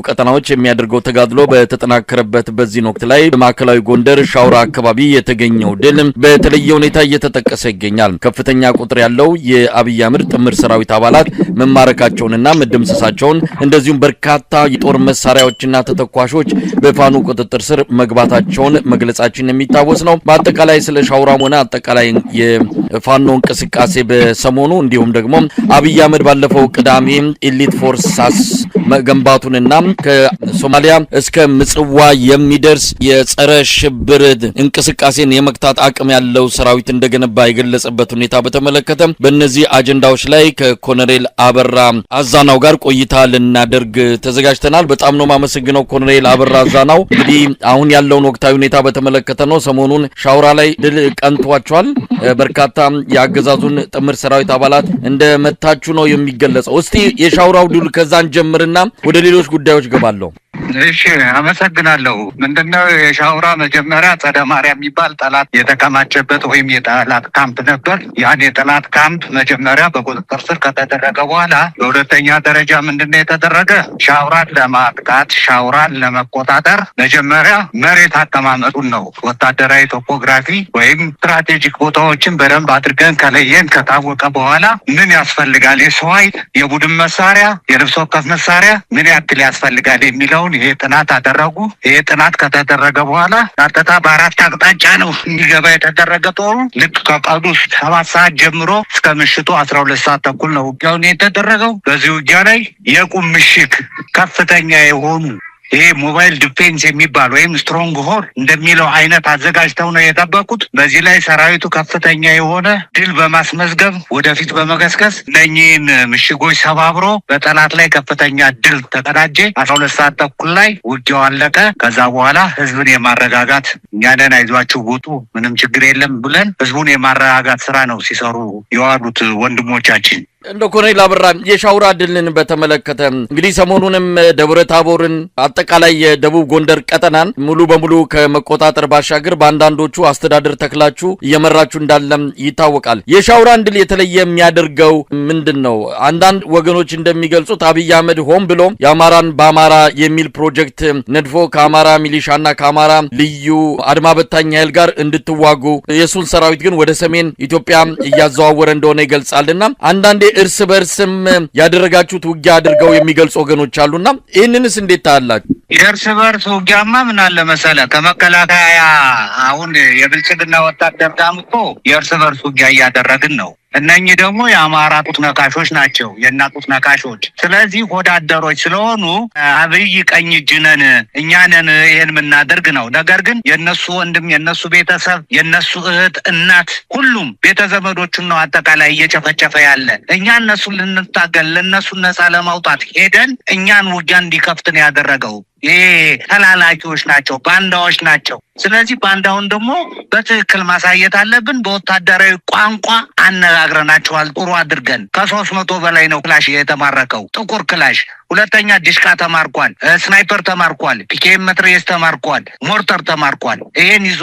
ቀጠናዎች የሚያደርገው ተጋድሎ በተጠናከረበት በዚህ ወቅት ላይ በማዕከላዊ ጎንደር ሻውራ አካባቢ የተገኘው ድል በተለየ ሁኔታ እየተጠቀሰ ይገኛል። ከፍተኛ ቁጥር ያለው የአብይ አህመድ ጥምር ሰራዊት አባላት መማረካቸውንና መደምሰሳቸውን እንደዚሁም በርካታ የጦር መሳሪያዎችና ተተኳሾች በፋኖ ቁጥጥር ስር መግባታቸውን መግለጻችን የሚታወስ ነው። በአጠቃላይ ስለ ሻውራም ሆነ አጠቃላይ የፋኖ እንቅስቃሴ በሰሞኑ እንዲሁም ደግሞ አብይ አህመድ ባለፈው ቅዳሜ ኤሊት ፎርስ መገንባቱንና ከሶማሊያ እስከ ምጽዋ የሚደርስ የጸረ ሽብር እንቅስቃሴን የመክታት አቅም ያለው ሰራዊት እንደገነባ የገለጸበት ሁኔታ በተመለከተ በእነዚህ አጀንዳዎች ላይ ከኮሎኔል አበራ አዛናው ጋር ቆይታ ልናደርግ ተዘጋጅተናል። በጣም ነው ማመሰግነው ኮሎኔል አበራ አዛናው። እንግዲህ አሁን ያለውን ወቅታዊ ሁኔታ በተመለከተ ነው። ሰሞኑን ሻውራ ላይ ድል ቀንቷቸዋል። በርካታ የአገዛዙን ጥምር ሰራዊት አባላት እንደመታችሁ ነው የሚገለጸው። እስቲ የሻውራው ድል ከዛን ጀምርና ወደ ሌሎች ጉዳዮች ገባለሁ። እሺ አመሰግናለሁ። ምንድነው የሻውራ መጀመሪያ ጸደ ማርያም የሚባል ጠላት የተከማቸበት ወይም የጠላት ካምፕ ነበር። ያን የጠላት ካምፕ መጀመሪያ በቁጥጥር ስር ከተደረገ በኋላ በሁለተኛ ደረጃ ምንድነው የተደረገ? ሻውራን ለማጥቃት ሻውራን ለመቆጣጠር መጀመሪያ መሬት አቀማመጡን ነው ወታደራዊ ቶፖግራፊ ወይም ስትራቴጂክ ቦታዎችን በደንብ አድርገን ከለየን ከታወቀ በኋላ ምን ያስፈልጋል፣ የሰው ኃይል፣ የቡድን መሳሪያ፣ የልብስ ወከፍ መሳሪያ ምን ያክል ያስፈልጋል የሚለው ይሄ ጥናት አደረጉ። ይሄ ጥናት ከተደረገ በኋላ ቀጥታ በአራት አቅጣጫ ነው እንዲገባ የተደረገ። ጦሩ ልክ ከቀኑ 7 ሰዓት ጀምሮ እስከ ምሽቱ 12 ሰዓት ተኩል ነው ውጊያውን የተደረገው። በዚህ ውጊያ ላይ የቁም ምሽግ ከፍተኛ የሆኑ ይሄ ሞባይል ዲፌንስ የሚባል ወይም ስትሮንግ ሆል እንደሚለው አይነት አዘጋጅተው ነው የጠበቁት። በዚህ ላይ ሰራዊቱ ከፍተኛ የሆነ ድል በማስመዝገብ ወደፊት በመገስገስ እነኚህን ምሽጎች ሰባብሮ በጠላት ላይ ከፍተኛ ድል ተቀዳጀ። 12 ሰዓት ተኩል ላይ ውጊያው አለቀ። ከዛ በኋላ ህዝብን የማረጋጋት እኛንን አይዟችሁ ውጡ ምንም ችግር የለም ብለን ህዝቡን የማረጋጋት ስራ ነው ሲሰሩ የዋሉት ወንድሞቻችን። እንደ ኮሎኔል አበራ የሻውራ ድልን በተመለከተ እንግዲህ ሰሞኑንም ደብረ ታቦርን አጠቃላይ የደቡብ ጎንደር ቀጠናን ሙሉ በሙሉ ከመቆጣጠር ባሻገር በአንዳንዶቹ አስተዳደር ተክላችሁ እየመራችሁ እንዳለም ይታወቃል። የሻውራን ድል የተለየ የሚያደርገው ምንድነው? አንዳንድ ወገኖች እንደሚገልጹት አብይ አህመድ ሆን ብሎ የአማራን በአማራ የሚል ፕሮጀክት ነድፎ ከአማራ ሚሊሻና ከአማራ ልዩ አድማ በታኝ ኃይል ጋር እንድትዋጉ የሱን ሰራዊት ግን ወደ ሰሜን ኢትዮጵያ እያዘዋወረ እንደሆነ ይገልጻልና አንዳንዴ እርስ በርስም ያደረጋችሁት ውጊያ አድርገው የሚገልጹ ወገኖች አሉና ይህንንስ እንዴት ታያላችሁ? የእርስ በርስ ውጊያማ ምን አለ መሰለህ ከመከላከያ አሁን የብልጽግና ወታደር ጋር እኮ የእርስ በርስ ውጊያ እያደረግን ነው። እነኚህ ደግሞ የአማራ ጡት ነካሾች ናቸው፣ የእናቱት ነካሾች። ስለዚህ ወዳደሮች ስለሆኑ አብይ ቀኝ እጅ ነን እኛ ነን ይሄን የምናደርግ ነው። ነገር ግን የነሱ ወንድም፣ የነሱ ቤተሰብ፣ የነሱ እህት፣ እናት ሁሉም ቤተዘመዶቹን ነው አጠቃላይ እየጨፈጨፈ ያለ። እኛ እነሱን ልንታገል ለነሱ ነፃ ለማውጣት ሄደን እኛን ውጊያ እንዲከፍትን ያደረገው ይሄ ተላላኪዎች ናቸው፣ ባንዳዎች ናቸው። ስለዚህ ባንዳውን ደግሞ በትክክል ማሳየት አለብን። በወታደራዊ ቋንቋ አነጋግረናቸዋል ጥሩ አድርገን። ከ300 በላይ ነው ክላሽ የተማረከው፣ ጥቁር ክላሽ። ሁለተኛ ዲሽቃ ተማርኳል፣ ስናይፐር ተማርኳል፣ ፒኬም መትረየስ ተማርኳል፣ ሞርተር ተማርኳል። ይሄን ይዞ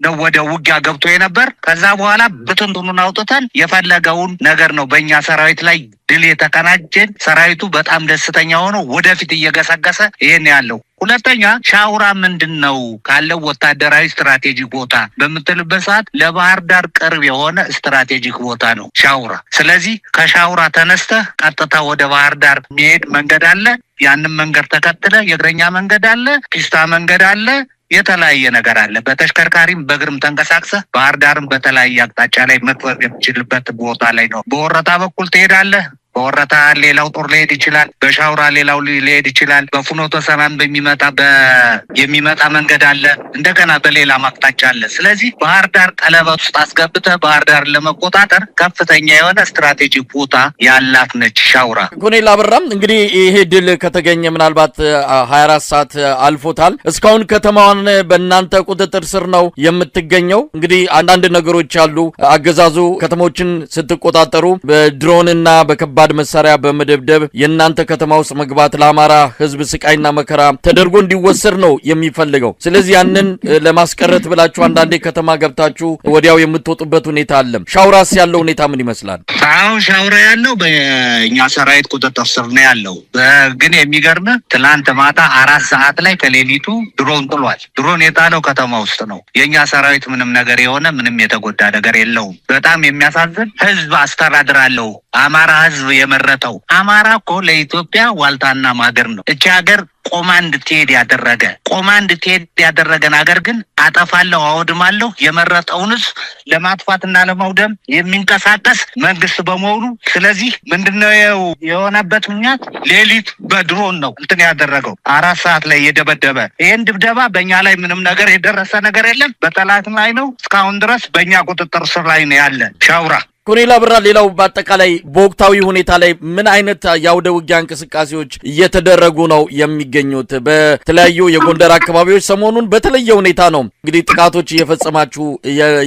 ነው ወደ ውጊያ ገብቶ የነበር። ከዛ በኋላ ብትንትኑን አውጥተን የፈለገውን ነገር ነው በእኛ ሰራዊት ላይ ድል የተቀናጀን። ሰራዊቱ በጣም ደስተኛ ሆኖ ወደፊት እየገሰገሰ ይሄን ያለው። ሁለተኛ ሻውራ ምንድነው ካለው ወታደራዊ ስትራቴጂክ ቦታ በመተልበት ሰዓት ለባህር ዳር ቅርብ የሆነ ስትራቴጂክ ቦታ ነው ሻውራ። ስለዚህ ከሻውራ ተነስተህ ቀጥታ ወደ ባህር ዳር የሚሄድ መንገድ አለ። ያንን መንገድ ተከትለ የእግረኛ መንገድ አለ፣ ፒስታ መንገድ አለ፣ የተለያየ ነገር አለ። በተሽከርካሪም በእግርም ተንቀሳቅሰህ ባህር ዳርም በተለያየ አቅጣጫ ላይ መጥወር የምችልበት ቦታ ላይ ነው። በወረታ በኩል ትሄዳለህ። በወረታ ሌላው ጦር ሊሄድ ይችላል። በሻውራ ሌላው ሊሄድ ይችላል። በፍኖተ ሰላም የሚመጣ መንገድ አለ። እንደገና በሌላ አቅጣጫ አለ። ስለዚህ ባህር ዳር ቀለበት ውስጥ አስገብተህ ባህር ዳር ለመቆጣጠር ከፍተኛ የሆነ ስትራቴጂክ ቦታ ያላት ነች ሻውራ። ኮሎኔል አበራም እንግዲህ ይሄ ድል ከተገኘ ምናልባት 24 ሰዓት አልፎታል። እስካሁን ከተማዋን በእናንተ ቁጥጥር ስር ነው የምትገኘው። እንግዲህ አንዳንድ ነገሮች አሉ። አገዛዙ ከተሞችን ስትቆጣጠሩ በድሮንና በከባ በከባድ መሳሪያ በመደብደብ የእናንተ ከተማ ውስጥ መግባት ለአማራ ህዝብ ስቃይና መከራ ተደርጎ እንዲወሰድ ነው የሚፈልገው። ስለዚህ ያንን ለማስቀረት ብላችሁ አንዳንዴ ከተማ ገብታችሁ ወዲያው የምትወጡበት ሁኔታ አለ። ሻውራስ ያለው ሁኔታ ምን ይመስላል? አሁን ሻውራ ያለው በእኛ ሰራዊት ቁጥጥር ስር ነው ያለው። ግን የሚገርም ትላንት ማታ 4 ሰዓት ላይ ከሌሊቱ ድሮን ጥሏል። ድሮን የጣለው ከተማ ውስጥ ነው። የእኛ ሰራዊት ምንም ነገር የሆነ ምንም የተጎዳ ነገር የለውም። በጣም የሚያሳዝን ህዝብ አስተዳድራለሁ አማራ ህዝብ የመረጠው። አማራ እኮ ለኢትዮጵያ ዋልታና ማገር ነው። እቺ ሀገር ቆማ እንድትሄድ ያደረገን ሀገር ግን አጠፋለሁ አወድማለሁ የመረጠውንስ ለማጥፋትና ለማውደም የሚንቀሳቀስ መንግስት በመሆኑ ስለዚህ ምንድነው የሆነበት ምክንያት ሌሊት በድሮን ነው እንትን ያደረገው 4 ሰዓት ላይ የደበደበ። ይሄን ድብደባ በእኛ ላይ ምንም ነገር የደረሰ ነገር የለም። በጠላት ላይ ነው። እስካሁን ድረስ በእኛ ቁጥጥር ስር ላይ ነው ያለ ሻውራ። ኮሎኔል አበራ፣ ሌላው በአጠቃላይ በወቅታዊ ሁኔታ ላይ ምን አይነት የአውደ ውጊያ እንቅስቃሴዎች እየተደረጉ ነው የሚገኙት? በተለያዩ የጎንደር አካባቢዎች ሰሞኑን በተለየ ሁኔታ ነው እንግዲህ ጥቃቶች እየፈጸማችሁ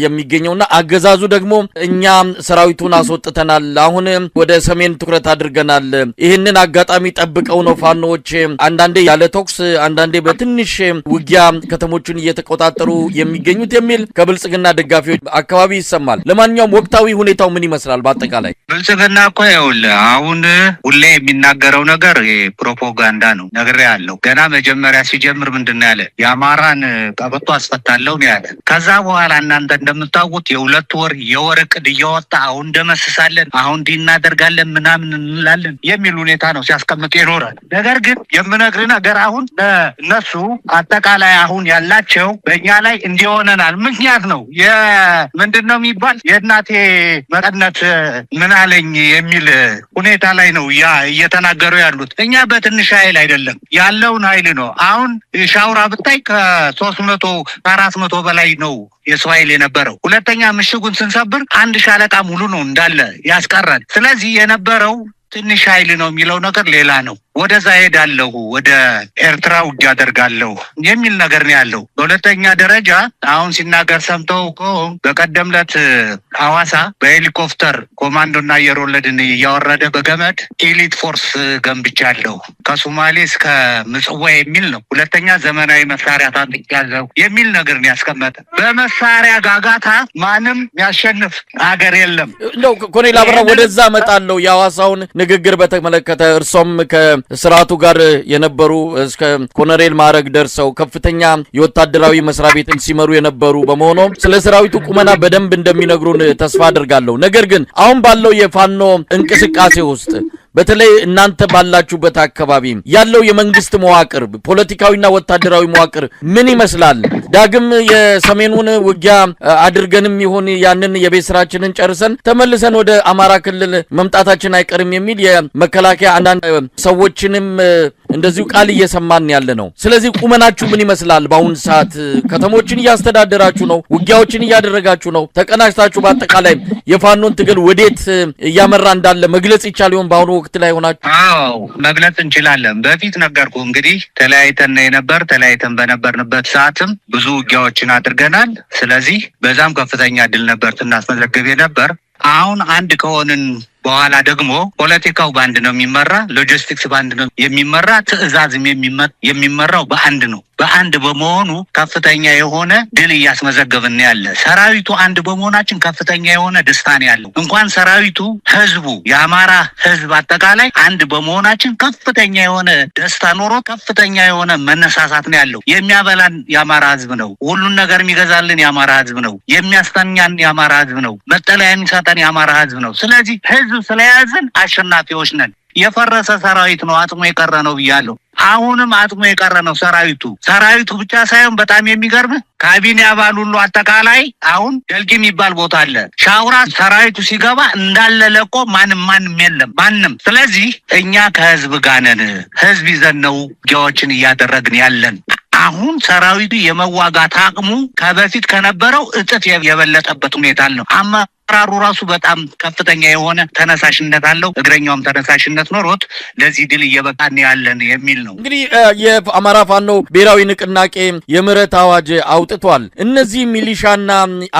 የሚገኘውና አገዛዙ ደግሞ እኛ ሰራዊቱን አስወጥተናል፣ አሁን ወደ ሰሜን ትኩረት አድርገናል፣ ይህንን አጋጣሚ ጠብቀው ነው ፋኖዎች አንዳንዴ ያለ ተኩስ አንዳንዴ በትንሽ ውጊያ ከተሞችን እየተቆጣጠሩ የሚገኙት የሚል ከብልጽግና ደጋፊዎች አካባቢ ይሰማል። ለማንኛውም ወቅታዊ ሁኔታ ምን ይመስላል? በአጠቃላይ ብልጽግና እኮ ይኸውልህ አሁን ሁሌ የሚናገረው ነገር ፕሮፓጋንዳ ነው። ነግሬሃለሁ። ገና መጀመሪያ ሲጀምር ምንድነው ያለ? የአማራን ቀበቶ አስፈታለሁ ነው ያለ። ከዛ በኋላ እናንተ እንደምታውቁት የ2 ወር የወር ዕቅድ እያወጣ አሁን እንደመስሳለን፣ አሁን እንዲህ እናደርጋለን ምናምን እንላለን የሚል ሁኔታ ነው ሲያስቀምጥ ይኖራል። ነገር ግን የምነግርህ ነገር አሁን እነሱ አጠቃላይ አሁን ያላቸው በእኛ ላይ እንዲሆነናል ምክንያት ነው። ምንድነው የሚባል የእናቴ መቀነት ምን አለኝ የሚል ሁኔታ ላይ ነው እየተናገሩ ያሉት። እኛ በትንሽ ኃይል አይደለም ያለውን ኃይል ነው። አሁን ሻውራ ብታይ ከ300 400 በላይ ነው የሰው ኃይል የነበረው። ሁለተኛ ምሽጉን ስንሰብር 1 ሻለቃ ሙሉ ነው እንዳለ ያስቀረን። ስለዚህ የነበረው ትንሽ ኃይል ነው የሚለው ነገር ሌላ ነው። ወደዛ ሄዳለሁ ወደ ኤርትራ ውጊያ አደርጋለሁ የሚል ነገር ነው ያለው። በሁለተኛ ደረጃ አሁን ሲናገር ሰምተው እኮ በቀደም ዕለት ሐዋሳ በሄሊኮፕተር ኮማንዶና አየር ወለድን እያወረደ በገመድ ኤሊት ፎርስ ገንብቻለሁ ከሶማሌ እስከ ምጽዋ የሚል ነው። ሁለተኛ ዘመናዊ መሳሪያ ታጥቄያለሁ የሚል ነገር ነው ያስቀመጠ። በመሳሪያ ጋጋታ ማንም ያሸንፍ ሀገር የለም። እንደው ኮሎኔል አበራ ወደዛ እመጣለሁ። የሐዋሳውን ንግግር በተመለከተ እርሶም ከስርዓቱ ጋር የነበሩ እስከ ኮሎኔል ማዕረግ ደርሰው ከፍተኛ የወታደራዊ መስሪያ ቤትን ሲመሩ የነበሩ በመሆኑ ስለ ሰራዊቱ ቁመና በደንብ እንደሚነግሩን ተስፋ አድርጋለሁ። ነገር ግን አሁን ባለው የፋኖ እንቅስቃሴ ውስጥ በተለይ እናንተ ባላችሁበት አካባቢ ያለው የመንግስት መዋቅር ፖለቲካዊና ወታደራዊ መዋቅር ምን ይመስላል? ዳግም የሰሜኑን ውጊያ አድርገንም ይሁን ያንን የቤት ስራችንን ጨርሰን ተመልሰን ወደ አማራ ክልል መምጣታችን አይቀርም የሚል የመከላከያ አንዳንድ ሰዎችንም እንደዚሁ ቃል እየሰማን ያለ ነው። ስለዚህ ቁመናችሁ ምን ይመስላል? በአሁን ሰዓት ከተሞችን እያስተዳደራችሁ ነው፣ ውጊያዎችን እያደረጋችሁ ነው። ተቀናጅታችሁ በአጠቃላይ የፋኖን ትግል ወዴት እያመራ እንዳለ መግለጽ ይቻል ይሆን? በአሁኑ ወቅት ላይ ሆናችሁ? አዎ መግለጽ እንችላለን። በፊት ነገርኩ እንግዲህ ተለያይተን በነበርንበት ሰዓትም ብዙ ውጊያዎችን አድርገናል። ስለዚህ በዛም ከፍተኛ ድል ነበር ስናስመዘግብ ነበር። አሁን አንድ ከሆንን በኋላ ደግሞ ፖለቲካው በአንድ ነው የሚመራ፣ ሎጂስቲክስ በአንድ ነው የሚመራ፣ ትዕዛዝም የሚመራው በአንድ ነው። በአንድ በመሆኑ ከፍተኛ የሆነ ድል እያስመዘገብን ያለ። ሰራዊቱ አንድ በመሆናችን ከፍተኛ የሆነ ደስታ ነው ያለው። እንኳን ሰራዊቱ ህዝቡ፣ የአማራ ህዝብ አጠቃላይ አንድ በመሆናችን ከፍተኛ የሆነ ደስታ ኖሮ ከፍተኛ የሆነ መነሳሳት ነው ያለው። የሚያበላን የአማራ ህዝብ ነው። ሁሉን ነገር የሚገዛልን የአማራ ህዝብ ነው። የሚያስተኛን የአማራ ህዝብ ነው። መጠለያ የሚሰጠን የአማራ ህዝብ ነው። ስለዚህ ህዝብ ስለያዝን አሸናፊዎች ነን። የፈረሰ ሰራዊት ነው አጥሞ የቀረ ነው ብያለሁ። አሁንም አጥሞ የቀረ ነው ሰራዊቱ ብቻ ሳይሆን በጣም የሚገርም ካቢኔ አባል ሁሉ አጠቃላይ አሁን ደልጊ የሚባል ቦታ አለ። ሻውራ ሰራዊቱ ሲገባ እንዳለ ለቆ ማንም የለም ማንም። ስለዚህ እኛ ከህዝብ ጋር ነን። ህዝብ ይዘን ነው ውጊያዎችን እያደረግን ያለን። አሁን ሰራዊቱ የመዋጋት አቅሙ ከበፊት ከነበረው እጥፍ የበለጠበት ሁኔታ ነው። አመራሩ ራሱ በጣም ከፍተኛ የሆነ ተነሳሽነት አለው። እግረኛውም ተነሳሽነት ኖሮት ለዚህ ድል እየበቃን ያለን የሚል ነው። እንግዲህ የአማራ ፋኖ ብሔራዊ ንቅናቄ የምህረት አዋጅ አውጥቷል። እነዚህ ሚሊሻና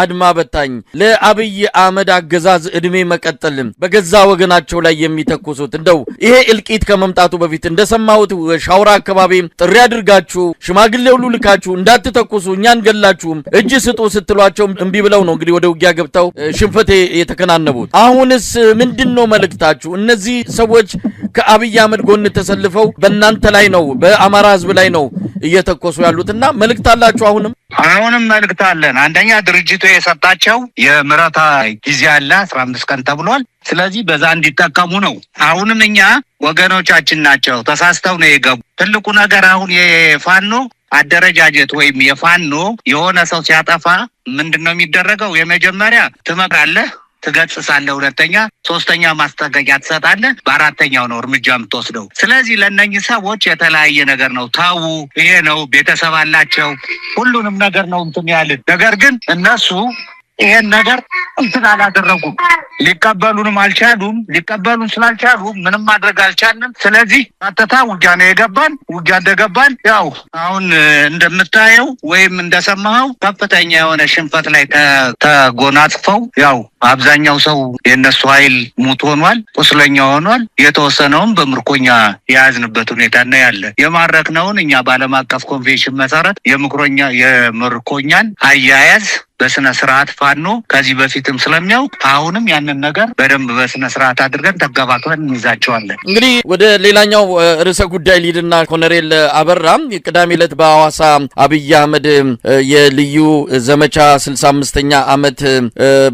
አድማ በታኝ ለአብይ አህመድ አገዛዝ እድሜ መቀጠል በገዛ ወገናቸው ላይ የሚተኩሱት እንደው ይሄ እልቂት ከመምጣቱ በፊት እንደሰማሁት ሻውራ አካባቢ ጥሪ አድርጋችሁ ሽማግሌ ሁሉ ልካችሁ እንዳትተኩሱ እኛን ገላችሁም እጅ ስጡ ስትሏቸው እምቢ ብለው ነው እንግዲህ ወደ ውጊያ ገብተው ሽንፈት የተከናነቡት። አሁንስ ምንድነው መልእክታችሁ? እነዚህ ሰዎች ከአብይ አህመድ ጎን ተሰልፈው በእናንተ ላይ ነው በአማራ ህዝብ ላይ ነው እየተኮሱ ያሉትና መልእክት አላችሁ? አሁንም መልእክት አለን። አንደኛ ድርጅቱ የሰጣቸው የምህረት ጊዜ አለ 15 ቀን ተብሏል። ስለዚህ በዛ እንዲጠቀሙ ነው። አሁንም እኛ ወገኖቻችን ናቸው ተሳስተው ነው የገቡ። ትልቁ ነገር አሁን የፋኖ አደረጃጀት ወይም የፋኖ የሆነ ሰው ሲያጠፋ ምንድነው የሚደረገው? የመጀመሪያ ትመክራለህ፣ ትገጽሳለህ፣ ሁለተኛ ሶስተኛ ማስጠንቀቂያ ትሰጣለህ፣ በአራተኛው ነው እርምጃ የምትወስደው። ስለዚህ ለእነኝህ ሰዎች የተለያየ ነገር ነው። ታው ይሄ ነው፣ ቤተሰብ አላቸው፣ ሁሉንም ነገር ነው እንትን ያልን። ነገር ግን እነሱ ይሄን ነገር እንትን አላደረጉም፣ ሊቀበሉንም አልቻሉም። ሊቀበሉን ስላልቻሉ ምንም ማድረግ አልቻልንም። ስለዚህ ቀጥታ ውጊያ ነው የገባን። ውጊያ እንደገባን ያው አሁን እንደምታየው ወይም እንደሰማኸው ከፍተኛ የሆነ ሽንፈት ላይ ተጎናጽፈው ያው አብዛኛው ሰው የነሱ ኃይል ሙት ሆኗል፣ ቁስለኛ ሆኗል። የተወሰነውም በምርኮኛ የያዝንበት ሁኔታ ነው ያለ። የማረክነውን እኛ በዓለም አቀፍ ኮንቬንሽን መሰረት የምርኮኛን አያያዝ በስነ ስርዓት ፋኖ ከዚህ በፊትም ስለሚያውቅ አሁንም ያንን ነገር በደንብ በስነ ስርዓት አድርገን ተገባክበን እንይዛቸዋለን። እንግዲህ ወደ ሌላኛው ርዕሰ ጉዳይ ሊድና ኮሎኔል አበራ ቅዳሜ ዕለት በሐዋሳ አብይ አህመድ የልዩ ዘመቻ 65ኛ ዓመት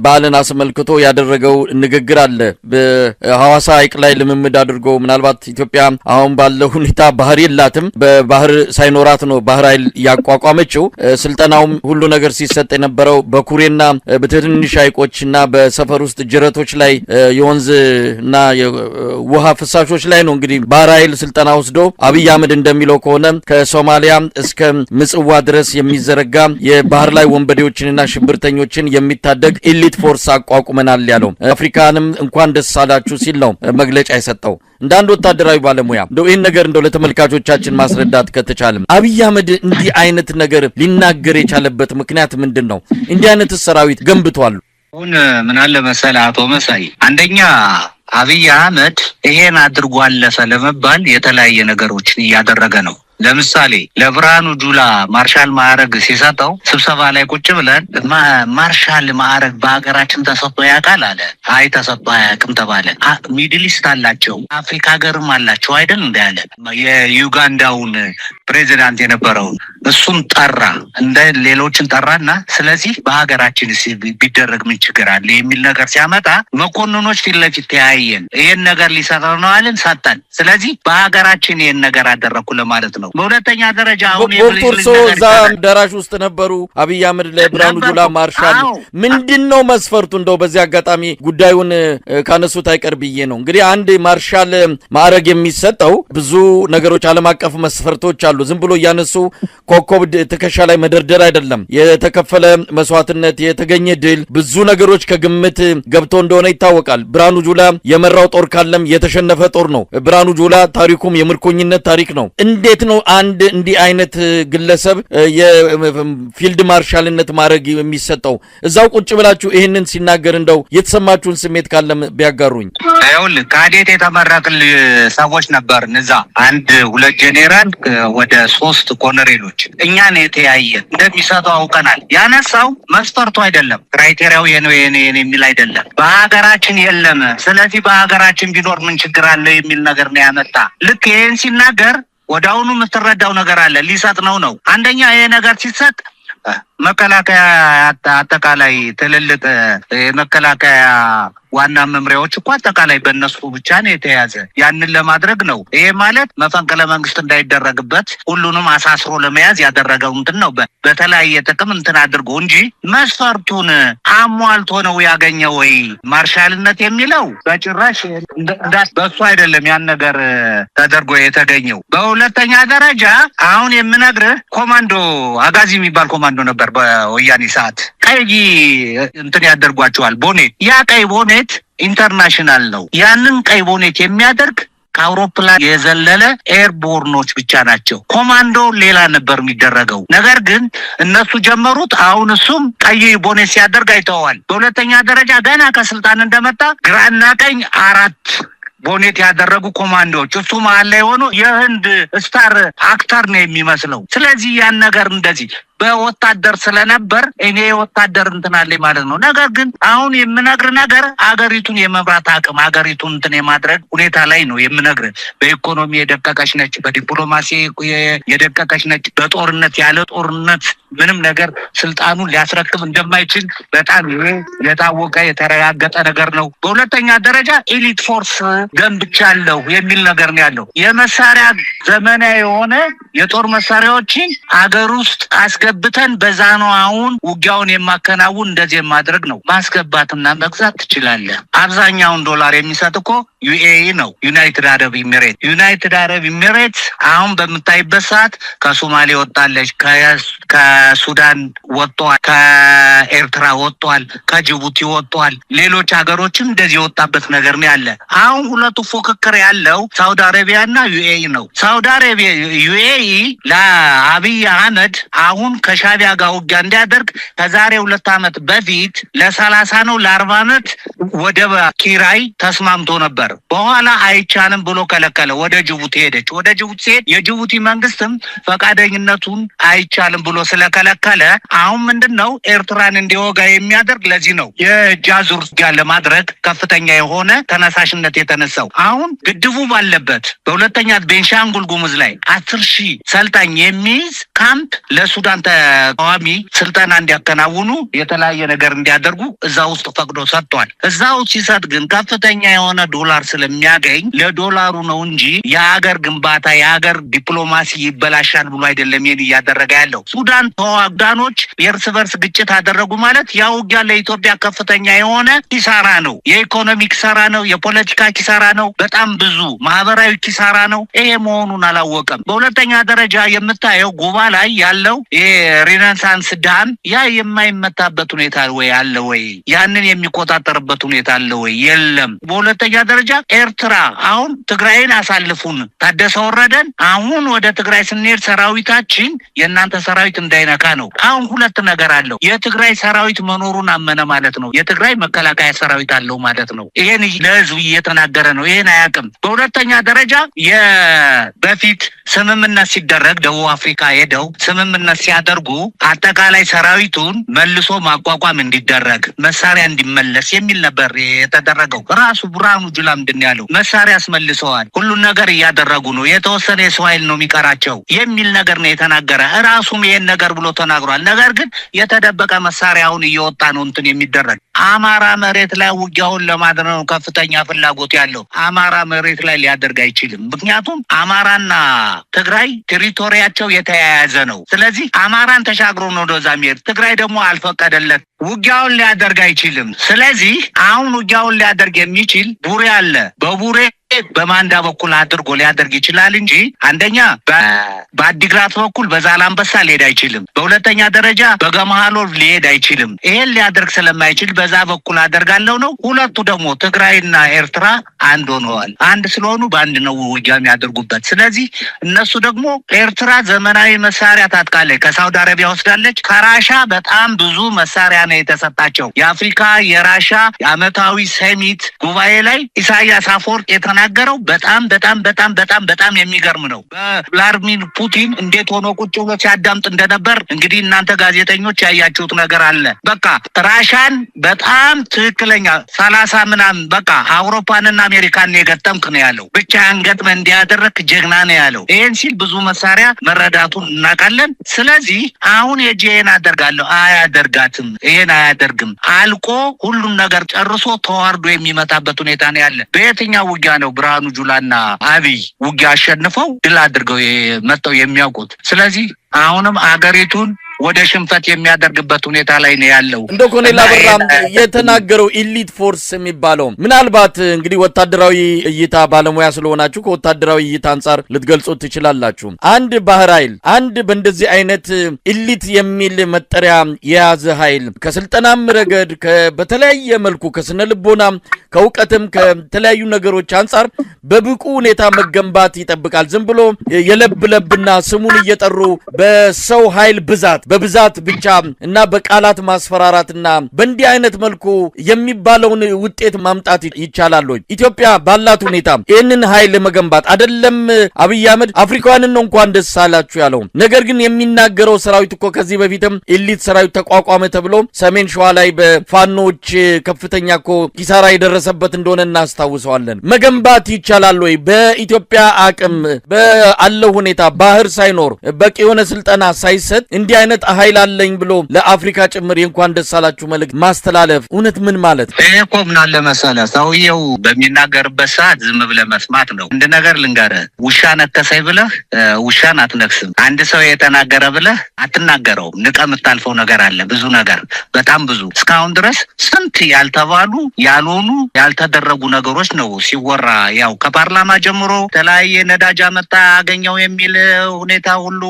በዓልን አስመልክቶ ያደረገው ንግግር አለ። በሐዋሳ ሐይቅ ላይ ልምምድ አድርጎ ምናልባት ኢትዮጵያ አሁን ባለው ሁኔታ ባህር የላትም፣ በባህር ሳይኖራት ነው ባህር ኃይል ያቋቋመችው። ስልጠናውም ሁሉ ነገር ሲሰጥ የነበረው በኩሬና በትንንሽ ሐይቆችና በሰፈር ውስጥ ጅረቶች ላይ የወንዝና የውሃ ፍሳሾች ላይ ነው። እንግዲህ ባህር ኃይል ስልጠና ወስዶ አብይ አህመድ እንደሚለው ከሆነ ከሶማሊያ እስከ ምጽዋ ድረስ የሚዘረጋ የባህር ላይ ወንበዴዎችንና ሽብርተኞችን የሚታደግ ኤሊት ፎርስ አቋቁመናል ያለው አፍሪካንም እንኳን ደስ አላችሁ ሲል ነው መግለጫ የሰጠው። እንደ አንድ ወታደራዊ ባለሙያ እንደው ይህን ነገር እንደው ለተመልካቾቻችን ማስረዳት ከተቻለም አብይ አህመድ እንዲህ አይነት ነገር ሊናገር የቻለበት ምክንያት ምንድን ነው? እንዲህ አይነት ሰራዊት ገንብቷል። አሁን ምን አለ መሰለህ አቶ መሳይ፣ አንደኛ አብይ አህመድ ይሄን አድርጎ አለፈ ለመባል የተለያየ ነገሮችን እያደረገ ነው። ለምሳሌ ለብርሃኑ ጁላ ማርሻል ማዕረግ ሲሰጠው ስብሰባ ላይ ቁጭ ብለን ማርሻል ማዕረግ በሀገራችን ተሰጥቶ ያውቃል አለ። አይ ተሰጥቶ አያውቅም ተባለ። ሚድል ኢስት አላቸው፣ አፍሪካ ሀገርም አላቸው አይደል እንዳለ የዩጋንዳውን ፕሬዚዳንት የነበረውን እሱን ጠራ፣ እንደ ሌሎችን ጠራና ስለዚህ በሀገራችን ቢደረግ ምን ችግር አለ የሚል ነገር ሲያመጣ መኮንኖች ፊት ለፊት ተያየን። ይሄን ነገር ሊሰራ ነው አለን፣ ሰጠን። ስለዚህ በሀገራችን ይሄን ነገር አደረኩ ለማለት ነው። በሁለተኛ ደረጃ አሁን ቦርቶርሶ እዛ አዳራሽ ውስጥ ነበሩ። አብይ አህመድ ለብርሃኑ ጁላ ማርሻል ምንድነው መስፈርቱ? እንደው በዚህ አጋጣሚ ጉዳዩን ካነሱት አይቀር ብዬ ነው። እንግዲህ አንድ ማርሻል ማዕረግ የሚሰጠው ብዙ ነገሮች ዓለም አቀፍ መስፈርቶች አሉ። ዝም ብሎ እያነሱ ኮከብ ትከሻ ላይ መደርደር አይደለም። የተከፈለ መስዋዕትነት፣ የተገኘ ድል፣ ብዙ ነገሮች ከግምት ገብቶ እንደሆነ ይታወቃል። ብርሃኑ ጁላ የመራው ጦር ካለም የተሸነፈ ጦር ነው። ብርሃኑ ጁላ ታሪኩም የምርኮኝነት ታሪክ ነው። እንዴት ነው አንድ እንዲህ አይነት ግለሰብ የፊልድ ማርሻልነት ማድረግ የሚሰጠው? እዛው ቁጭ ብላችሁ ይህንን ሲናገር እንደው የተሰማችሁን ስሜት ካለም ቢያጋሩኝ። ይኸውልህ ከአዴት የተመረቅን ሰዎች ነበርን እዛ 1-2 ጄኔራል ወደ 3 ኮሎኔሎች። እኛን የተያየን እንደሚሰጠው አውቀናል። ያነሳው መስፈርቱ አይደለም፣ ክራይቴሪያው የኔ የሚል አይደለም፣ በሀገራችን የለም። ስለዚህ በሀገራችን ቢኖር ምን ችግር አለ የሚል ነገር ነው ያመጣ። ልክ ይህን ሲናገር ወደ አሁኑ የምትረዳው ነገር አለ። ሊሰጥ ነው። አንደኛ ይሄ ነገር ሲሰጥ መከላከያ አጠቃላይ ትልልቅ የመከላከያ ዋና መምሪያዎች እኮ አጠቃላይ በእነሱ ብቻ ነው የተያዘ። ያንን ለማድረግ ነው። ይሄ ማለት መፈንቅለ መንግስት እንዳይደረግበት ሁሉንም አሳስሮ ለመያዝ ያደረገው እንትን ነው። በተለያየ ጥቅም እንትን አድርጎ እንጂ መስፈርቱን አሟልቶ ነው ያገኘው ወይ ማርሻልነት የሚለው በጭራሽ በሱ አይደለም ያን ነገር ተደርጎ የተገኘው። በሁለተኛ ደረጃ አሁን የምነግርህ ኮማንዶ አጋዚ የሚባል ኮማንዶ ነበር በወያኔ ሰዓት። ቀይ እንትን ያደርጓቸዋል ቦኔት። ያ ቀይ ቦኔት ኢንተርናሽናል ነው። ያንን ቀይ ቦኔት የሚያደርግ ከአውሮፕላን የዘለለ ኤርቦርኖች ብቻ ናቸው። ኮማንዶ ሌላ ነበር የሚደረገው። ነገር ግን እነሱ ጀመሩት። አሁን እሱም ቀይ ቦኔት ሲያደርግ አይተዋል። በሁለተኛ ደረጃ ገና ከስልጣን እንደመጣ ግራና ቀኝ 4 ቦኔት ያደረጉ ኮማንዶዎች፣ እሱ መሀል ላይ ሆኖ የህንድ ስታር አክተር ነው የሚመስለው። ስለዚህ ያን ነገር እንደዚህ በወታደር ስለነበር እኔ ወታደር እንትናለኝ ማለት ነው። ነገር ግን አሁን የምነግር ነገር አገሪቱን የመምራት አቅም አገሪቱን እንትን የማድረግ ሁኔታ ላይ ነው የምነግር። በኢኮኖሚ የደቀቀች ነች፣ በዲፕሎማሲ የደቀቀች ነች። በጦርነት ያለ ጦርነት ምንም ነገር ስልጣኑን ሊያስረክብ እንደማይችል በጣም ይሄ የታወቀ የተረጋገጠ ነገር ነው። በሁለተኛ ደረጃ ኤሊት ፎርስ ገንብቻለሁ የሚል ነገር ነው ያለው። የመሳሪያ ዘመናዊ የሆነ የጦር መሳሪያዎችን አገር ውስጥ አስገብተን በዛ ነው አሁን ውጊያውን የማከናውን እንደዚህ የማድረግ ነው። ማስገባትና መግዛት ትችላለህ። አብዛኛውን ዶላር የሚሰጥ እኮ ዩኤኢ ነው፣ ዩናይትድ አረብ ኤሚሬት። ዩናይትድ አረብ ኤሚሬት አሁን በምታይበት ሰዓት ከሶማሌ ወጣለች፣ ከሱዳን ወጥቷል፣ ከኤርትራ ወጥቷል፣ ከጅቡቲ ወጥቷል። ሌሎች ሀገሮችም እንደዚህ የወጣበት ነገር ነው ያለ። አሁን ሁለቱ ፉክክር ያለው ሳውዲ አረቢያና ዩኤኢ ነው። ሳውዲ አረቢያ ዩኤኢ ለአብይ አህመድ አሁን ከሻቢያ ጋር ውጊያ እንዲያደርግ ከዛሬ 2 ዓመት በፊት ለ30 ነው ለ40 ዓመት ወደብ ኪራይ ተስማምቶ ነበር። በኋላ አይቻልም ብሎ ከለከለ። ወደ ጅቡቲ ሄደች። ወደ ጅቡቲ ሲሄድ የጅቡቲ መንግስትም ፈቃደኝነቱን አይቻልም ብሎ ስለከለከለ አሁን ምንድነው ኤርትራን እንዲወጋ የሚያደርግ ለዚህ ነው የጃዙር ውጊያ ለማድረግ ከፍተኛ የሆነ ተነሳሽነት የተነሳው። አሁን ግድቡ ባለበት በሁለተኛ ቤንሻንጉል ጉሙዝ ላይ 10,000 ሰልጣኝ የሚይዝ ካምፕ ለሱዳን ተቃዋሚ ስልጠና እንዲያከናውኑ የተለያየ ነገር እንዲያደርጉ እዛ ውስጥ ፈቅዶ ሰጥቷል። እዛው ሲሰጥ ግን ከፍተኛ የሆነ ዶላር ስለሚያገኝ ለዶላሩ ነው እንጂ የሀገር ግንባታ የሀገር ዲፕሎማሲ ይበላሻል ብሎ አይደለም ይሄን እያደረገ ያለው። ሱዳን ተዋጋኖች የእርስ በርስ ግጭት አደረጉ ማለት ያ ውጊያ ለኢትዮጵያ ከፍተኛ የሆነ ኪሳራ ነው። የኢኮኖሚ ኪሳራ ነው፣ የፖለቲካ ኪሳራ ነው፣ በጣም ብዙ ማህበራዊ ኪሳራ ነው። ይሄ መሆኑን አላወቀም። በሁለተኛ ደረጃ የምታየው ጉባ ላይ ያለው የሬኔሳንስ ዳም ያ የማይመታበት ሁኔታ ወይ አለ ወይ? ያንን የሚቆጣጠርበት ሁኔታ አለ ወይ? የለም። በሁለተኛ ደረጃ ኤርትራ አሁን ትግራይን አሳልፉን ታደሰ ወረደን አሁን ወደ ትግራይ ስንሄድ ሰራዊታችን የእናንተ ሰራዊት እንዳይነካ ነው። አሁን ሁለት ነገር አለው። የትግራይ ሰራዊት መኖሩን አመነ ማለት ነው። የትግራይ መከላከያ ሰራዊት አለው ማለት ነው። ይሄን ለህዝብ እየተናገረ ነው። ይሄን አያውቅም። በሁለተኛ ደረጃ በፊት ስምምነት ሲደረግ ደቡብ አፍሪካ ሄደው ስምምነት ሲያደርጉ አጠቃላይ ሰራዊቱን መልሶ ማቋቋም እንዲደረግ መሳሪያ እንዲመለስ የሚል ነበር የተደረገው። ራሱ ብርሃኑ ጁላ ምንድን ያለው መሳሪያ አስመልሰዋል፣ ሁሉን ነገር እያደረጉ ነው፣ የተወሰነ የሰው ኃይል ነው የሚቀራቸው የሚል ነገር ነው የተናገረ። ራሱም ይሄን ነገር ብሎ ተናግሯል። ነገር ግን የተደበቀ መሳሪያውን እየወጣ ነው እንትን የሚደረግ። አማራ መሬት ላይ ውጊያውን ለማድረግ ነው ከፍተኛ ፍላጎት ያለው። አማራ መሬት ላይ ሊያደርግ አይችልም። ምክንያቱም አማራና ትግራይ ቴሪቶሪያቸው የተያያዘ ነው። ስለዚህ አማራን ተሻግሮ ነው ወደዛ የሚሄድ፣ ትግራይ ደግሞ አልፈቀደለት፣ ውጊያውን ሊያደርግ አይችልም። ስለዚህ አሁን ውጊያውን ሊያደርግ የሚችል ቡሬ አለ። በቡሬ በማንዳ በኩል አድርጎ ሊያደርግ ይችላል እንጂ አንደኛ በአዲግራት በኩል በዛላምበሳ ሊሄድ አይችልም። በሁለተኛ ደረጃ በገማሃሎ ሊሄድ አይችልም። ይሄን ሊያደርግ ስለማይችል በዛ በኩል አደርጋለሁ ነው። ሁለቱ ደግሞ ትግራይና ኤርትራ አንድ ሆነዋል። አንድ ስለሆኑ በአንድ ነው ውጊያ የሚያደርጉበት። ስለዚህ እነሱ ደግሞ ኤርትራ ዘመናዊ መሳሪያ ታጥቃለች፣ ከሳውዲ አረቢያ ወስዳለች። ከራሻ በጣም ብዙ መሳሪያ ነው የተሰጣቸው። የአፍሪካ የራሻ የአመታዊ ሰሚት ጉባኤ ላይ ኢሳያስ አፈወርቅ የተናገረው በጣም በጣም በጣም በጣም በጣም የሚገርም ነው። ቭላድሚር ፑቲን እንዴት ሆኖ ቁጭ ብሎ ሲያዳምጥ እንደነበር እንግዲህ እናንተ ጋዜጠኞች ያያችሁት ነገር አለ። በቃ ራሻን በጣም ትክክለኛ 30 ምናምን በቃ አውሮፓንና አሜሪካን የገጠምክ ነው ያለው። ብቻህን ገጥመህ እንዲያደረክ ጀግና ነው ያለው። ይሄን ሲል ብዙ መሳሪያ መረዳቱን እናውቃለን። ስለዚህ አሁን የጄን አደርጋለሁ አያደርጋትም፣ ይሄን አያደርግም። አልቆ ሁሉን ነገር ጨርሶ ተዋርዶ የሚመጣበት ሁኔታ ነው ያለ። በየትኛው ውጊያ ነው ብርሃኑ ጁላና አብይ ውጊያ አሸንፈው ድል አድርገው መጥተው የሚያውቁት? ስለዚህ አሁንም አገሪቱን ወደ ሽንፈት የሚያደርግበት ሁኔታ ላይ ነው ያለው። እንደ ኮሎኔል አበራም የተናገረው ኢሊት ፎርስ የሚባለው ምናልባት እንግዲህ ወታደራዊ እይታ ባለሙያ ስለሆናችሁ ከወታደራዊ እይታ አንጻር ልትገልጹት ትችላላችሁ። አንድ ባህር ኃይል አንድ በእንደዚህ አይነት ኢሊት የሚል መጠሪያ የያዘ ኃይል ከስልጠናም ረገድ በተለያየ መልኩ ከስነ ልቦናም ከእውቀትም ከተለያዩ ነገሮች አንጻር በብቁ ሁኔታ መገንባት ይጠብቃል። ዝም ብሎ የለብለብና ስሙን እየጠሩ በሰው ኃይል በብዛት ብቻ እና በቃላት ማስፈራራትና በእንዲህ አይነት መልኩ የሚባለውን ውጤት ማምጣት ይቻላል ወይ? ኢትዮጵያ ባላት ሁኔታ ይህንን ኃይል መገንባት አይደለም አብይ አህመድ አፍሪካውያንን ነው እንኳን ደስ አላችሁ ያለው። ነገር ግን የሚናገረው ሰራዊት እኮ ከዚህ በፊትም ኢሊት ሰራዊት ተቋቋመ ተብሎ ሰሜን ሸዋ ላይ በፋኖች ከፍተኛ እኮ ኪሳራ የደረሰበት እንደሆነ እናስታውሰዋለን። መገንባት ይቻላል ወይ? በኢትዮጵያ አቅም ባለው ሁኔታ ባህር ሳይኖር በቂ የሆነ ስልጠና ሳይሰጥ እንዲህ አይነት ኃይል አለኝ ብሎ ለአፍሪካ ጭምር እንኳን ደስ አላችሁ መልእክት ማስተላለፍ እውነት ምን ማለት? ይሄ እኮ ምን አለ መሰለህ ሰውየው በሚናገርበት ሰዓት ዝም ብለህ መስማት ነው። እንደ ነገር ልንገርህ፣ ውሻ ነከሰኝ ብለህ ውሻን አትነክስም። አንድ ሰው የተናገረ ብለህ አትናገረውም። ንቀህ የምታልፈው ነገር አለ። ብዙ ነገር በጣም ብዙ እስካሁን ድረስ ስንት ያልተባሉ ያልሆኑ ያልተደረጉ ነገሮች ነው ሲወራ። ያው ከፓርላማ ጀምሮ የተለያየ ነዳጅ አመጣ አገኘው የሚል ሁኔታ ሁሉ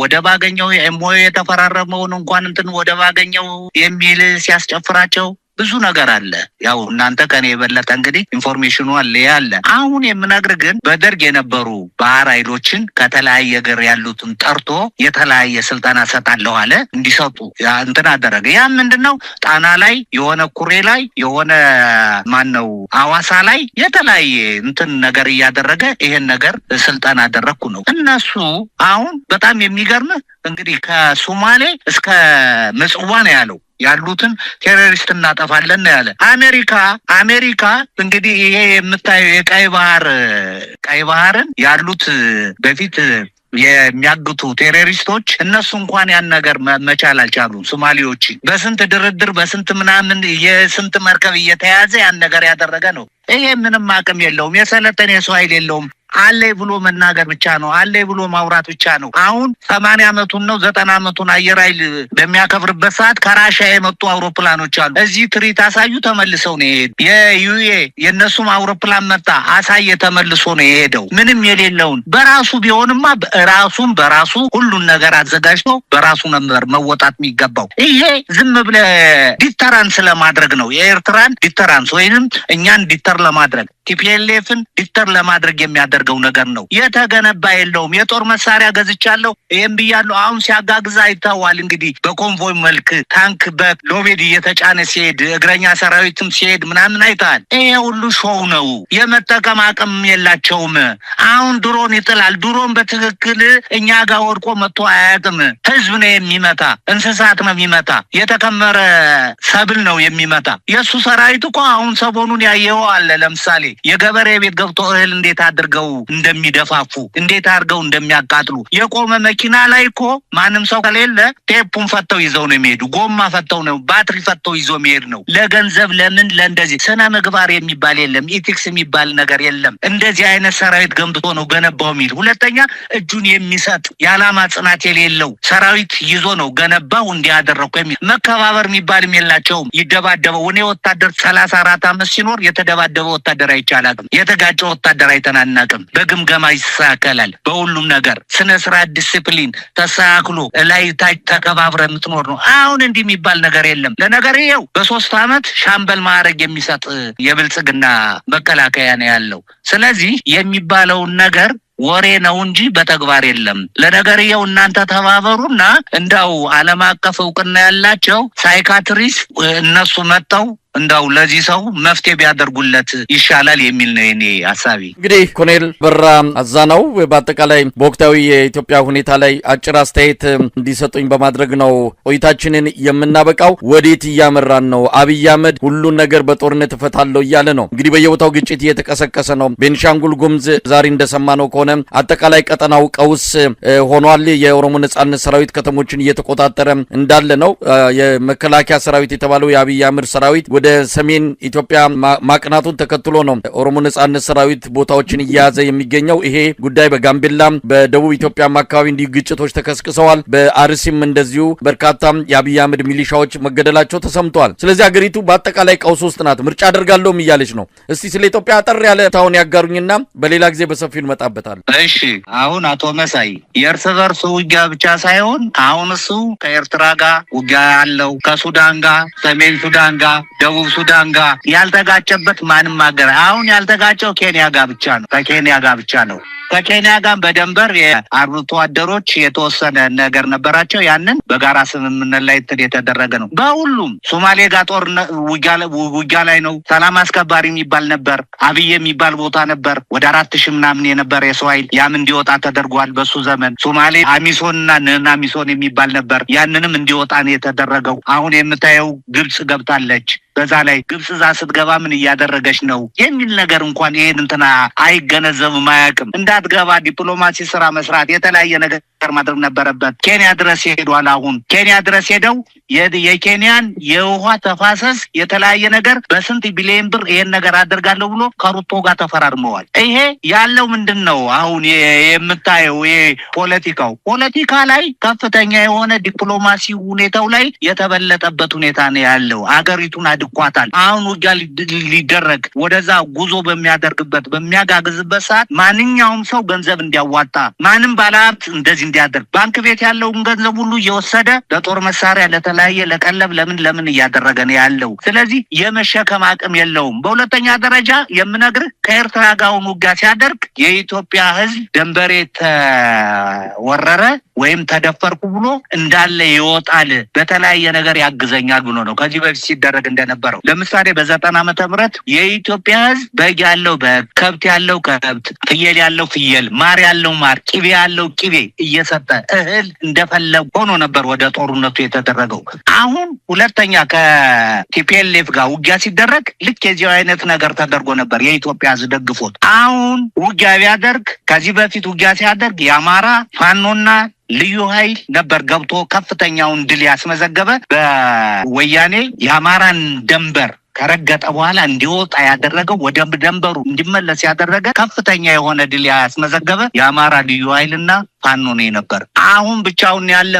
ወደብ አገኘው ኤምኦኤ የተፈራረመውን እንኳን እንትን ወደብ አገኘው የሚል ሲያስጨፍራቸው ብዙ ነገር አለ። ያው እናንተ ከኔ የበለጠ እንግዲህ ኢንፎርሜሽኑ አለ። አሁን የምነግርህ ግን በደርግ የነበሩ ባህር ኃይሎችን ከተለያየ ሀገር ያሉትን ጠርቶ የተለያየ ስልጠና ሰጣለሁ አለ። እንዲሰጡ እንትን አደረገ። ያ ምንድነው ጣና ላይ የሆነ ኩሬ ላይ የሆነ ማነው አዋሳ ላይ የተለያየ እንትን ነገር እያደረገ ይሄን ነገር ስልጠና አደረኩ ነው። እነሱ አሁን በጣም የሚገርምህ እንግዲህ ከሶማሌ እስከ ምጽዋ ነው ያለው ያሉትን ቴሮሪስት እናጠፋለን ነው ያለ። አሜሪካ እንግዲህ ይሄ የምታየው የቀይ ባህርን ያሉት በፊት የሚያግቱ ቴሮሪስቶች እነሱ እንኳን ያን ነገር መቻል አልቻሉም። ሶማሌዎች በስንት ድርድር በስንት ምናምን የስንት መርከብ እየተያዘ ያን ነገር ያደረገ ነው። ይሄ ምንም አቅም የለውም። የሰለጠነ የሰው ኃይል የለውም። አለ ብሎ መናገር ብቻ ነው። አለ ብሎ ማውራት ብቻ ነው። አሁን 80 ዓመቱን ነው 90 ዓመቱን አየር ኃይል በሚያከብርበት ሰዓት ከራሺያ የመጡ አውሮፕላኖች አሉ። እዚህ ትርኢት አሳዩ ተመልሰው ነው የሄዱ። የዩኤ የነሱም አውሮፕላን መጣ አሳየ ተመልሶ ነው የሄደው። ምንም የሌለውን በራሱ ቢሆንማ በራሱ ሁሉን ነገር አዘጋጅቶ በራሱ ነበር መወጣት የሚገባው። ይሄ ዝም ብለ ዲተራንስ ለማድረግ ነው። የኤርትራን ዲተራንስ ወይንም እኛን ዲተር ለማድረግ ቲፒኤልኤፍን ዲተር ለማድረግ የሚያደርገው ነገር ነው። የተገነባ የለውም። የጦር መሳሪያ ገዝቻለሁ ይሄን ብያለሁ። አሁን ሲያጋግዛ አይተዋል። እንግዲህ በኮንቮይ መልክ ታንክ በሎቤድ እየተጫነ ሲሄድ እግረኛ ሰራዊትም ሲሄድ ምናምን አይተዋል። ይሄ ሁሉ ሾው ነው። የመጠቀም አቅም የላቸውም። አሁን ድሮን ይጥላል። ድሮን በትክክል እኛ ጋር ወድቆ መጥቶ አያውቅም። ህዝብ ነው የሚመታ፣ እንስሳት ነው የሚመታ፣ የተከመረ ሰብል ነው የሚመታ። የእሱ ሰራዊት እኮ አሁን ሰሞኑን ያየው አለ። ለምሳሌ የገበሬ ቤት ገብቶ እህል እንዴት አድርገው እንደሚደፋፉ እንዴት አድርገው እንደሚያቃጥሉ የቆመ መኪና ላይ እኮ ማንም ሰው ከሌለ ቴፑን ፈተው ይዘው ነው የሚሄዱ። ጎማ ፈተው ነው፣ ባትሪ ፈተው ይዞ የሚሄድ ነው። ለገንዘብ ለምን ለእንደዚህ ስነ ምግባር የሚባል የለም፣ ኢቲክስ የሚባል ነገር የለም። እንደዚህ አይነት ሰራዊት ገንብቶ ነው ገነባው የሚል። ሁለተኛ እጁን የሚሰጥ የዓላማ ጽናት የሌለው ሰራዊት ይዞ ነው ገነባው እንዲያደረኩ የሚል። መከባበር የሚባልም የላቸውም። ይደባደበው። እኔ ወታደር 34 ዓመት ሲኖር የተደባደበ ወታደር አይቻላል። የተጋጨ ወታደር አይተናናቅም። በግምገማ ይስተካከላል። በሁሉም ነገር ስነ ስርዓት ዲሲፕሊን ተስተካክሎ ላይ ታች ተከባብረ የምትኖር ነው። አሁን እንዲህ የሚባል ነገር የለም። ለነገር ይኸው በ3 ዓመት ሻምበል ማዕረግ የሚሰጥ የብልጽግና መከላከያ ነው ያለው። ስለዚህ የሚባለውን ነገር ወሬ ነው እንጂ በተግባር የለም። ለነገርየው እናንተ ተባበሩና እንዳው ዓለም አቀፍ እውቅና ያላቸው ሳይካትሪስት እነሱ መጥተው እንዳው ለዚህ ሰው መፍትሄ ቢያደርጉለት ይሻላል የሚል ነው የኔ ሐሳቢ። እንግዲህ ኮሎኔል በራ አዛናው በአጠቃላይ በወቅታዊ የኢትዮጵያ ሁኔታ ላይ አጭር አስተያየት እንዲሰጡኝ በማድረግ ነው ቆይታችንን የምናበቃው። ወዴት እያመራን ነው? አብይ አህመድ ሁሉን ነገር በጦርነት እፈታለሁ እያለ ነው። እንግዲህ በየቦታው ግጭት እየተቀሰቀሰ ነው። ቤንሻንጉል ጉሙዝ ዛሬ እንደሰማነው ከሆነ አጠቃላይ ቀጠናው ቀውስ ሆኗል። የኦሮሞ ነጻነት ሰራዊት ከተሞችን እየተቆጣጠረ እንዳለ ነው። የመከላከያ ሰራዊት የተባለው የአብይ አህመድ ሰራዊት ወደ ወደ ሰሜን ኢትዮጵያ ማቅናቱን ተከትሎ ነው ኦሮሞ ነጻነት ሰራዊት ቦታዎችን እያያዘ የሚገኘው። ይሄ ጉዳይ በጋምቤላም በደቡብ ኢትዮጵያም አካባቢ እንዲህ ግጭቶች ተከስክሰዋል። በአርሲም እንደዚሁ በርካታ የአብይ አህመድ ሚሊሻዎች መገደላቸው ተሰምቷል። ስለዚህ ሀገሪቱ በአጠቃላይ ቀውስ ውስጥ ናት። ምርጫ አደርጋለሁም እያለች ነው። እስቲ ስለ ኢትዮጵያ አጠር ያለ ታውን ያጋሩኝና በሌላ ጊዜ በሰፊው እንመጣበታለን። እሺ አሁን አቶ መሳይ የእርስ በርስ ውጊያ ብቻ ሳይሆን አሁን እሱ ከኤርትራ ጋር ውጊያ ያለው ከሱዳን ጋር፣ ሰሜን ሱዳን ጋር፣ ደቡብ ሱዳን ጋር ያልተጋጨበት ማንም ሀገር አሁን ያልተጋጨው ኬንያ ጋር ብቻ ነው። ከኬንያ ጋር ብቻ ነው። ከኬንያ ጋር በደንበር የአርብቶ አደሮች የተወሰነ ነገር ነበራቸው። ያንን በጋራ ስምምነት ላይ የተደረገ ነው። በሁሉም ሶማሌ ጋር ጦርነት ውጊያ ላይ ነው። ሰላም አስከባሪ የሚባል ነበር። አብይ የሚባል ቦታ ነበር። ወደ 4000 ምናምን የነበረ የሰው ኃይል ያም እንዲወጣ ተደርጓል። በሱ ዘመን ሶማሌ አሚሶንና ነና አሚሶን የሚባል ነበር። ያንንም እንዲወጣ ነው የተደረገው። አሁን የምታየው ግብጽ ገብታለች። በዛ ላይ ግብጽ እዛ ስትገባ ምን እያደረገች ነው የሚል ነገር እንኳን ይሄን እንትና አይገነዘብም፣ አያውቅም። እንዳትገባ ዲፕሎማሲ ስራ መስራት የተለያየ ነገር ማድረግ ነበረበት። ኬንያ ድረስ ሄዷል። አሁን ኬንያ ድረስ ሄደው የኬንያን የውሃ ተፋሰስ የተለያየ ነገር በስንት ቢሊዮን ብር ይሄን ነገር አደርጋለሁ ብሎ ከሩቶ ጋር ተፈራርመዋል። ይሄ ያለው ምንድነው? አሁን የምታየው ፖለቲካ ላይ ከፍተኛ የሆነ ዲፕሎማሲ ሁኔታው ላይ የተበለጠበት ሁኔታ ነው ያለው። አገሪቱን አድቋታል። አሁን ውጊያ ሊደረግ ወደዛ ጉዞ በሚያጋግዝበት ሰዓት ማንኛውም ሰው ገንዘብ እንዲያዋጣ ማንም ባለሀብት እንደዚህ እንዲያደርግ ባንክ ቤት ያለውን ገንዘብ ሁሉ እየወሰደ ለጦር መሳሪያ ለተለያየ ለቀለብ ለምን እያደረገ ነው ያለው። ስለዚህ የመሸከም አቅም የለውም። በሁለተኛ ደረጃ የምነግርህ ከኤርትራ ጋር ውጊያ ሲያደርግ የኢትዮጵያ ሕዝብ ደንበሬ ተወረረ ወይም ተደፈርኩ ብሎ እንዳለ ይወጣል፣ በተለያየ ነገር ያግዘኛል ብሎ ነው ከዚህ በፊት ሲደረግ እንደነበረው። ለምሳሌ በ90 ዓመተ ምህረት የኢትዮጵያ ሕዝብ በግ ያለው በግ፣ ከብት ያለው ከብት፣ ፍየል ያለው ፍየል፣ ማር ያለው ማር፣ ቅቤ ያለው ቅቤ እየሰጠ እህል እንደፈለጉ ሆኖ ነበር ወደ ጦርነቱ የተደረገው። አሁን ሁለተኛ ከቲፒኤልኤፍ ጋር ውጊያ ሲደረግ ልክ የዚህ አይነት ነገር ተደርጎ ነበር የኢትዮጵያ ሕዝብ ደግፎት። አሁን ውጊያ ቢያደርግ ከዚህ በፊት ውጊያ ሲያደርግ የአማራ ፋኖና ልዩ ኃይል ነበር ገብቶ ከፍተኛውን ድል ያስመዘገበ። በወያኔ የአማራን ደንበር ከረገጠ በኋላ እንዲወጣ ያደረገው ወደ ደንበሩ እንዲመለስ ያደረገ ከፍተኛ የሆነ ድል ያስመዘገበ የአማራ ልዩ ኃይልና ፋኖ ነው ነበር። አሁን ብቻውን ያለ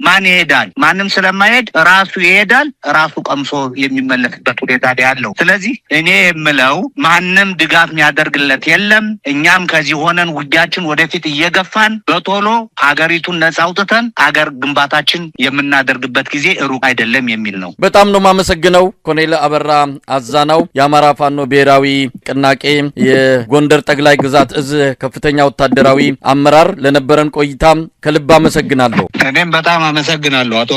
ማን ይሄዳል? ማንም ስለማይሄድ ራሱ ይሄዳል። ራሱ ቀምሶ የሚመለስበት ሁኔታ ያለው። ስለዚህ እኔ የምለው ማንም ድጋፍ የሚያደርግለት የለም። እኛም ከዚህ ሆነን ውጊያችን ወደፊት እየገፋን በቶሎ ሀገሪቱን ነጻ አውጥተን ሀገር ግንባታችን የምናደርግበት ጊዜ ሩቅ አይደለም የሚል ነው። በጣም ነው የማመሰግነው ኮሎኔል አበራ አዛናው የአማራ ፋኖ ብሔራዊ ንቅናቄ የጎንደር ጠቅላይ ግዛት እዝ ከፍተኛ ወታደራዊ አመራር ለነበረን ቆይታ ከልብ አመሰግናለሁ። እኔም በጣም አመሰግናለሁ አቶ